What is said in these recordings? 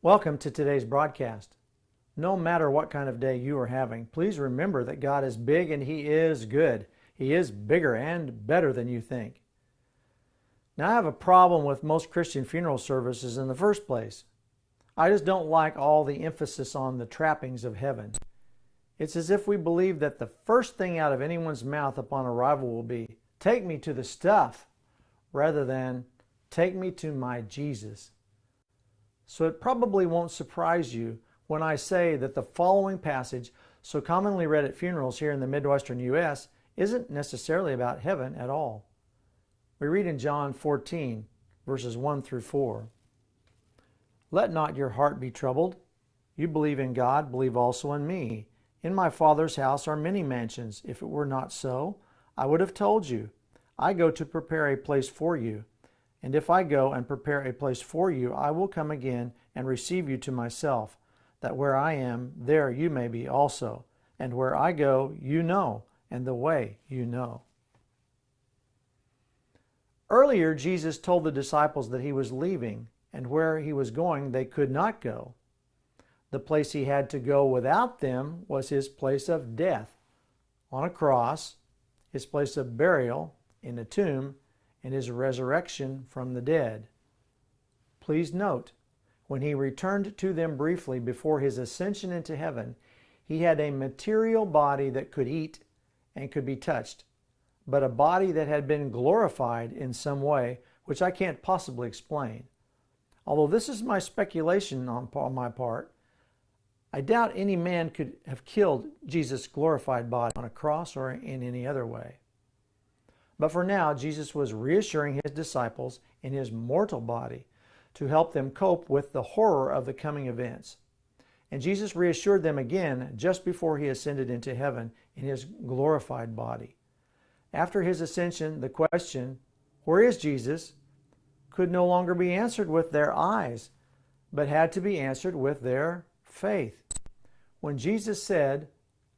Welcome to today's broadcast. No matter what kind of day you are having, please remember that God is big and He is good. He is bigger and better than you think. Now, I have a problem with most Christian funeral services in the first place. I just don't like all the emphasis on the trappings of heaven. It's as if we believe that the first thing out of anyone's mouth upon arrival will be, "Take me to the stuff," rather than, "Take me to my Jesus." So it probably won't surprise you when I say that the following passage, so commonly read at funerals here in the Midwestern U.S., isn't necessarily about heaven at all. We read in John 14, verses 1 through 4. "Let not your heart be troubled. You believe in God, believe also in me. In my Father's house are many mansions. If it were not so, I would have told you. I go to prepare a place for you. And if I go and prepare a place for you, I will come again and receive you to myself, that where I am, there you may be also. And where I go, you know, and the way you know." Earlier, Jesus told the disciples that He was leaving, and where He was going, they could not go. The place He had to go without them was His place of death on a cross, His place of burial in a tomb, and His resurrection from the dead. Please note, when He returned to them briefly before His ascension into heaven, He had a material body that could eat and could be touched, but a body that had been glorified in some way, which I can't possibly explain. Although this is my speculation on my part, I doubt any man could have killed Jesus' glorified body on a cross or in any other way. But for now, Jesus was reassuring His disciples in His mortal body to help them cope with the horror of the coming events. And Jesus reassured them again just before He ascended into heaven in His glorified body. After His ascension, the question, "Where is Jesus?" could no longer be answered with their eyes, but had to be answered with their faith. When Jesus said,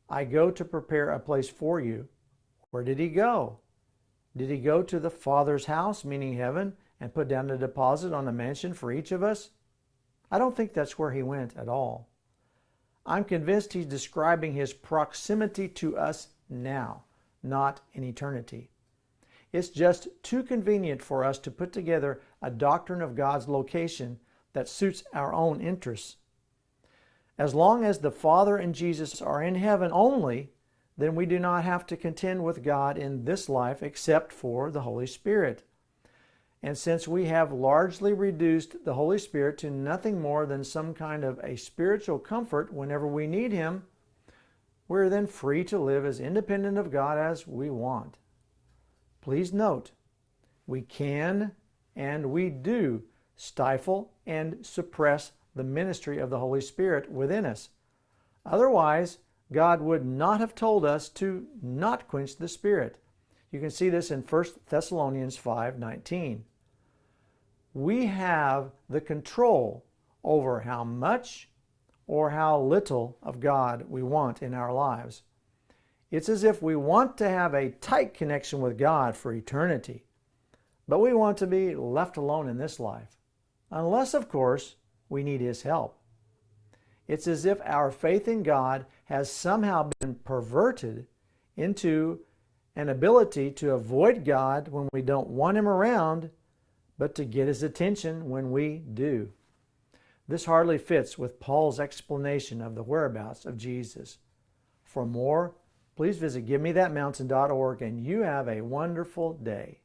"I go to prepare a place for you," where did He go? Did He go to the Father's house, meaning heaven, and put down a deposit on a mansion for each of us? I don't think that's where He went at all. I'm convinced He's describing His proximity to us now, not in eternity. It's just too convenient for us to put together a doctrine of God's location that suits our own interests. As long as the Father and Jesus are in heaven only, then we do not have to contend with God in this life except for the Holy Spirit. And since we have largely reduced the Holy Spirit to nothing more than some kind of a spiritual comfort whenever we need Him, we're then free to live as independent of God as we want. Please note, we can and we do stifle and suppress the ministry of the Holy Spirit within us. Otherwise, God would not have told us to not quench the Spirit. You can see this in 1 Thessalonians 5:19. We have the control over how much or how little of God we want in our lives. It's as if we want to have a tight connection with God for eternity, but we want to be left alone in this life, unless, of course, we need His help. It's as if our faith in God has somehow been perverted into an ability to avoid God when we don't want Him around, but to get His attention when we do. This hardly fits with Paul's explanation of the whereabouts of Jesus. For more, please visit GiveMeThatMountain.org, and you have a wonderful day.